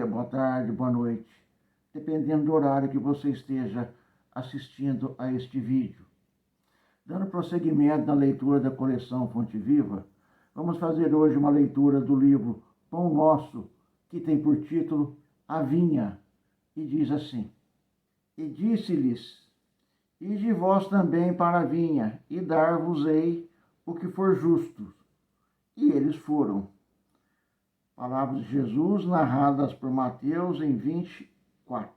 dia, boa tarde, boa noite, dependendo do horário que você esteja assistindo a este vídeo. Dando prosseguimento na leitura da coleção Fonte Viva, vamos fazer hoje uma leitura do livro Pão Nosso, que tem por título A Vinha, e diz assim: E disse-lhes: Ide vós também para a vinha, e dar-vos-ei o que for justo. E eles foram. Palavras de Jesus narradas por Mateus em 24.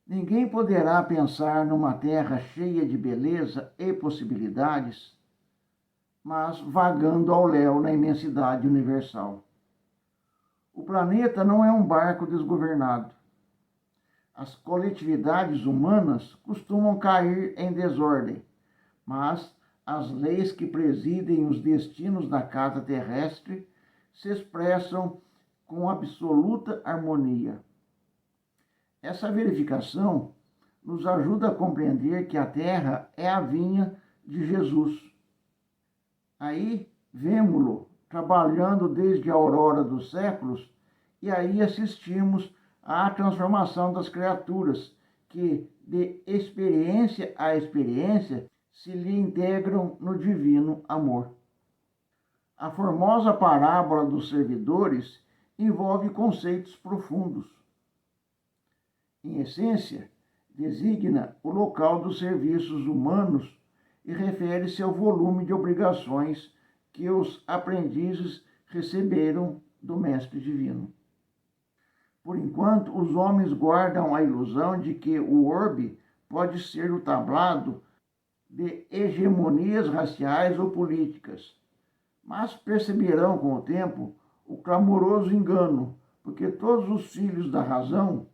Ninguém poderá pensar numa terra cheia de beleza e possibilidades, mas vagando ao léu na imensidade universal. O planeta não é um barco desgovernado. As coletividades humanas costumam cair em desordem, mas as leis que presidem os destinos da casa terrestre se expressam com absoluta harmonia. Essa verificação nos ajuda a compreender que a Terra é a vinha de Jesus. Aí vemo-lo trabalhando desde a aurora dos séculos, e aí assistimos à transformação das criaturas, que de experiência a experiência se lhe integram no divino amor. A formosa parábola dos servidores envolve conceitos profundos. Em essência, designa o local dos serviços humanos e refere-se ao volume de obrigações que os aprendizes receberam do Mestre Divino. Por enquanto, os homens guardam a ilusão de que o orbe pode ser o tablado de hegemonias raciais ou políticas, mas perceberão com o tempo o clamoroso engano, porque todos os filhos da razão,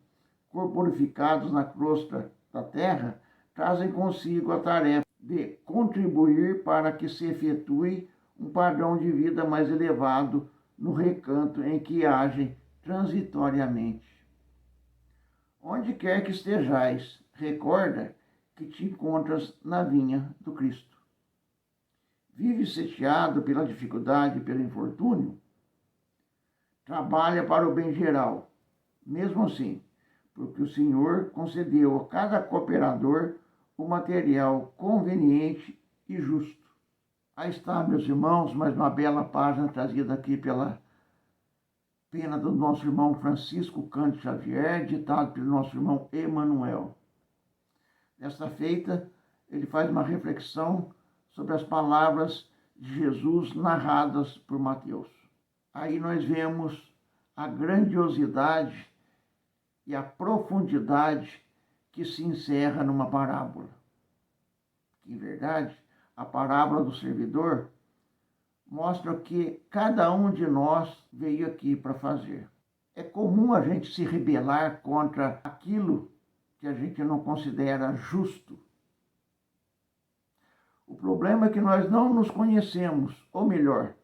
corporificados na crosta da terra, trazem consigo a tarefa de contribuir para que se efetue um padrão de vida mais elevado no recanto em que agem transitoriamente. Onde quer que estejais, recorda que te encontras na vinha do Cristo. Vive sitiado pela dificuldade e pelo infortúnio? Trabalha para o bem geral, mesmo assim, porque o Senhor concedeu a cada cooperador o material conveniente e justo. Aí está, meus irmãos, mais uma bela página trazida aqui pela pena do nosso irmão Francisco Cândido Xavier, ditado pelo nosso irmão Emanuel. Desta feita, ele faz uma reflexão sobre as palavras de Jesus narradas por Mateus. Aí nós vemos a grandiosidade e a profundidade que se encerra numa parábola. Em verdade, a parábola do servidor mostra o que cada um de nós veio aqui para fazer. É comum a gente se rebelar contra aquilo que a gente não considera justo. O problema é que nós não nos conhecemos, ou melhor,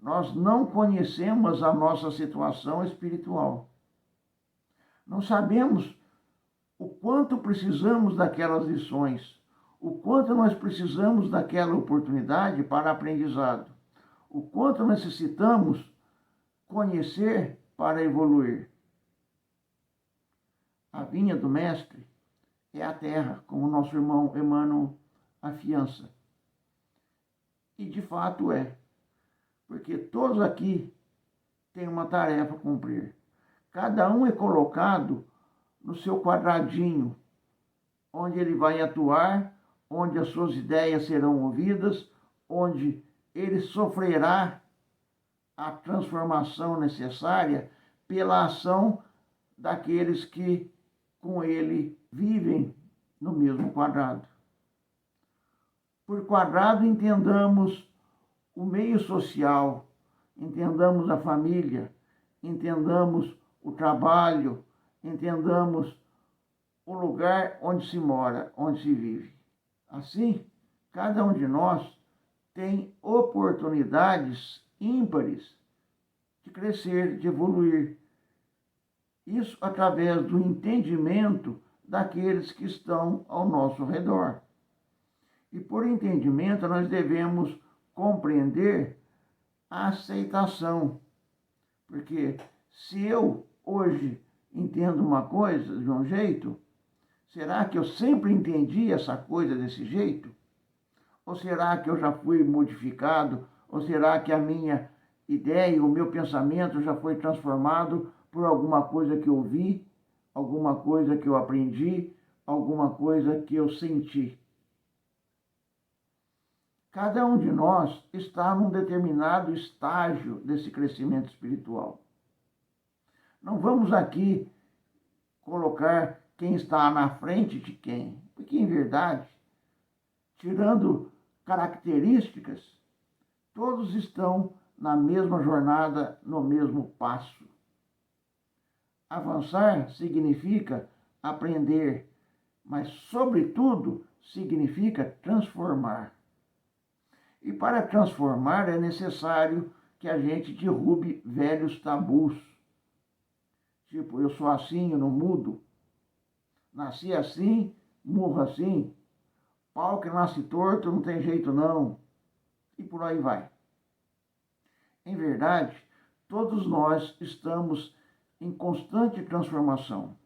nós não conhecemos a nossa situação espiritual. Não sabemos o quanto precisamos daquelas lições, o quanto nós precisamos daquela oportunidade para aprendizado, o quanto necessitamos conhecer para evoluir. A vinha do Mestre é a terra, como o nosso irmão Emmanuel afiança. E de fato é, porque todos aqui têm uma tarefa a cumprir. Cada um é colocado no seu quadradinho, onde ele vai atuar, onde as suas ideias serão ouvidas, onde ele sofrerá a transformação necessária pela ação daqueles que com ele vivem no mesmo quadrado. Por quadrado, entendamos o meio social, entendamos a família, entendamos o trabalho, entendamos o lugar onde se mora, onde se vive. Assim, cada um de nós tem oportunidades ímpares de crescer, de evoluir. Isso através do entendimento daqueles que estão ao nosso redor. E por entendimento nós devemos compreender a aceitação. Porque se eu hoje entendo uma coisa de um jeito, será que eu sempre entendi essa coisa desse jeito? Ou será que eu já fui modificado? Ou será que a minha ideia, o meu pensamento já foi transformado por alguma coisa que eu vi, alguma coisa que eu aprendi, alguma coisa que eu senti? Cada um de nós está num determinado estágio desse crescimento espiritual. Não vamos aqui colocar quem está na frente de quem, porque, em verdade, tirando características, todos estão na mesma jornada, no mesmo passo. Avançar significa aprender, mas, sobretudo, significa transformar. E para transformar é necessário que a gente derrube velhos tabus. Tipo, eu sou assim, eu não mudo. Nasci assim, morro assim. Pau que nasce torto não tem jeito não. E por aí vai. Em verdade, todos nós estamos em constante transformação.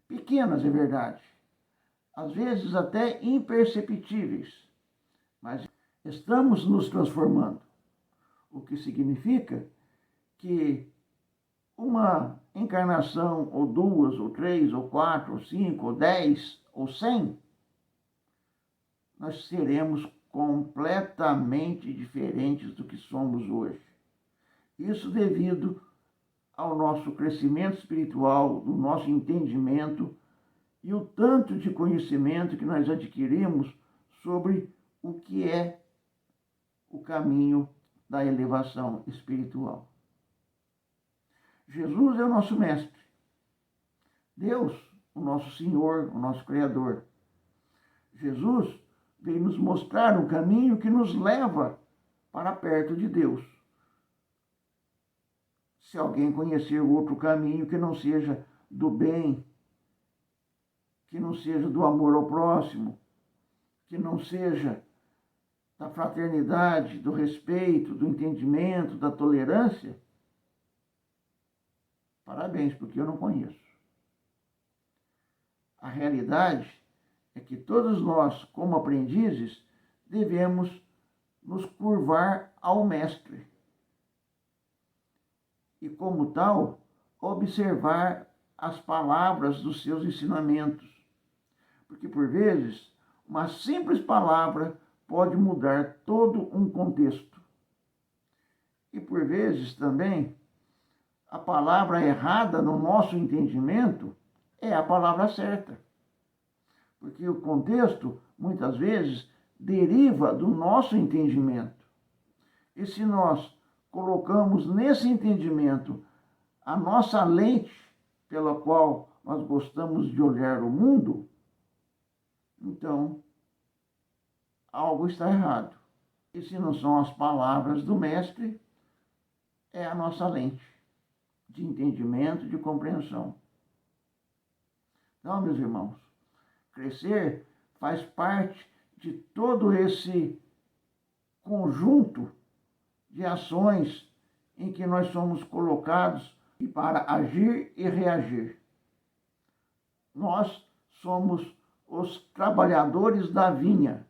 Pequenas, é verdade. Às vezes até imperceptíveis. Mas estamos nos transformando. O que significa que uma encarnação, ou duas, ou três, ou quatro, ou cinco, ou 10, ou 100, nós seremos completamente diferentes do que somos hoje. Isso devido ao nosso crescimento espiritual, do nosso entendimento e o tanto de conhecimento que nós adquirimos sobre o que é o caminho da elevação espiritual. Jesus é o nosso mestre. Deus, o nosso Senhor, o nosso Criador. Jesus veio nos mostrar um caminho que nos leva para perto de Deus. Se alguém conhecer outro caminho que não seja do bem, que não seja do amor ao próximo, que não seja da fraternidade, do respeito, do entendimento, da tolerância, parabéns, porque eu não conheço. A realidade é que todos nós, como aprendizes, devemos nos curvar ao Mestre. E, como tal, observar as palavras dos seus ensinamentos. Porque, por vezes, uma simples palavra pode mudar todo um contexto. E, por vezes, também, a palavra errada no nosso entendimento é a palavra certa. Porque o contexto, muitas vezes, deriva do nosso entendimento. E se nós colocamos nesse entendimento a nossa lente pela qual nós gostamos de olhar o mundo, então algo está errado. E se não são as palavras do Mestre, é a nossa lente de entendimento, de compreensão. Então, meus irmãos, crescer faz parte de todo esse conjunto de ações em que nós somos colocados para agir e reagir. Nós somos os trabalhadores da vinha,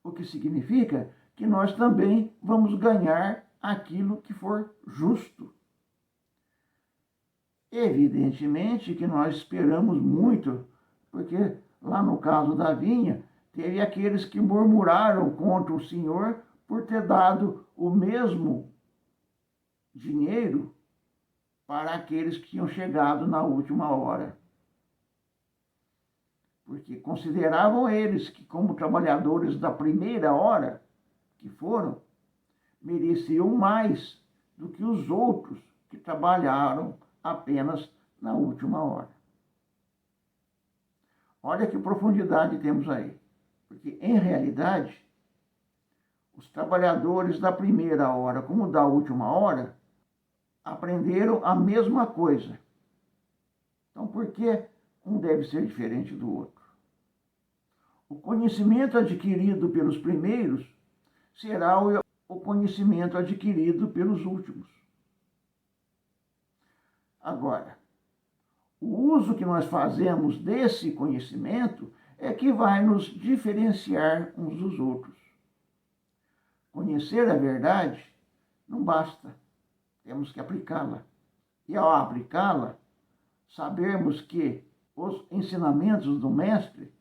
o que significa que nós também vamos ganhar aquilo que for justo. Evidentemente que nós esperamos muito, porque lá no caso da vinha, teve aqueles que murmuraram contra o Senhor por ter dado o mesmo dinheiro para aqueles que tinham chegado na última hora. Porque consideravam eles que, como trabalhadores da primeira hora que foram, mereciam mais do que os outros que trabalharam apenas na última hora. Olha que profundidade temos aí. Porque, em realidade, os trabalhadores da primeira hora, como da última hora, aprenderam a mesma coisa. Então, por que um deve ser diferente do outro? O conhecimento adquirido pelos primeiros será o conhecimento adquirido pelos últimos. Agora, o uso que nós fazemos desse conhecimento é que vai nos diferenciar uns dos outros. Conhecer a verdade não basta, temos que aplicá-la. E ao aplicá-la, sabermos que os ensinamentos do Mestre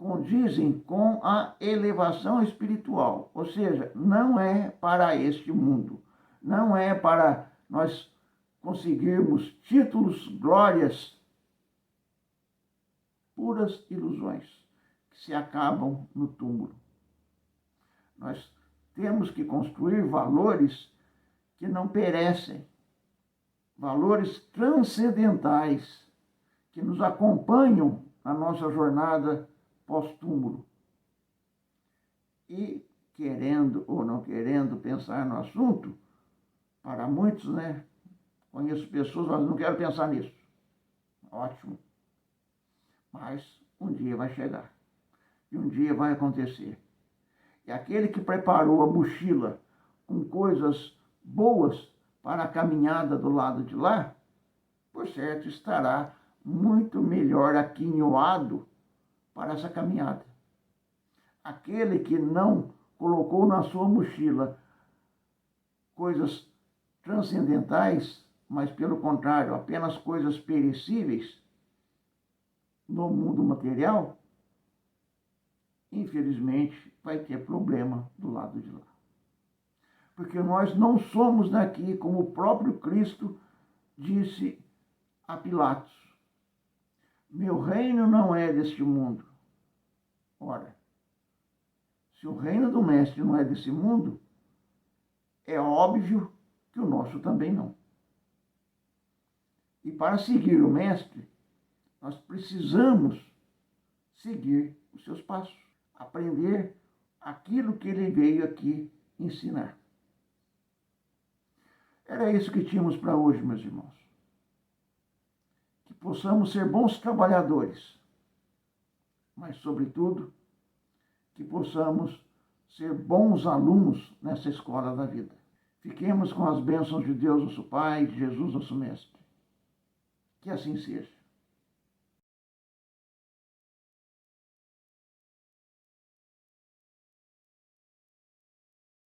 condizem com a elevação espiritual, ou seja, não é para este mundo, não é para nós conseguirmos títulos, glórias, puras ilusões que se acabam no túmulo. Nós temos que construir valores que não perecem, valores transcendentais que nos acompanham na nossa jornada pós-túmulo. E, querendo ou não querendo pensar no assunto, para muitos, né? Conheço pessoas, mas não quero pensar nisso. Ótimo. Mas um dia vai chegar. E um dia vai acontecer. E aquele que preparou a mochila com coisas boas para a caminhada do lado de lá, por certo, estará muito melhor aquinhoado para essa caminhada. Aquele que não colocou na sua mochila coisas transcendentais, mas pelo contrário, apenas coisas perecíveis no mundo material, infelizmente vai ter problema do lado de lá. Porque nós não somos daqui, como o próprio Cristo disse a Pilatos: meu reino não é deste mundo. Ora, se o reino do Mestre não é desse mundo, é óbvio que o nosso também não. E para seguir o Mestre, nós precisamos seguir os seus passos, aprender aquilo que ele veio aqui ensinar. Era isso que tínhamos para hoje, meus irmãos. Que possamos ser bons trabalhadores, mas, sobretudo, que possamos ser bons alunos nessa escola da vida. Fiquemos com as bênçãos de Deus, nosso Pai, de Jesus, nosso Mestre. Que assim seja.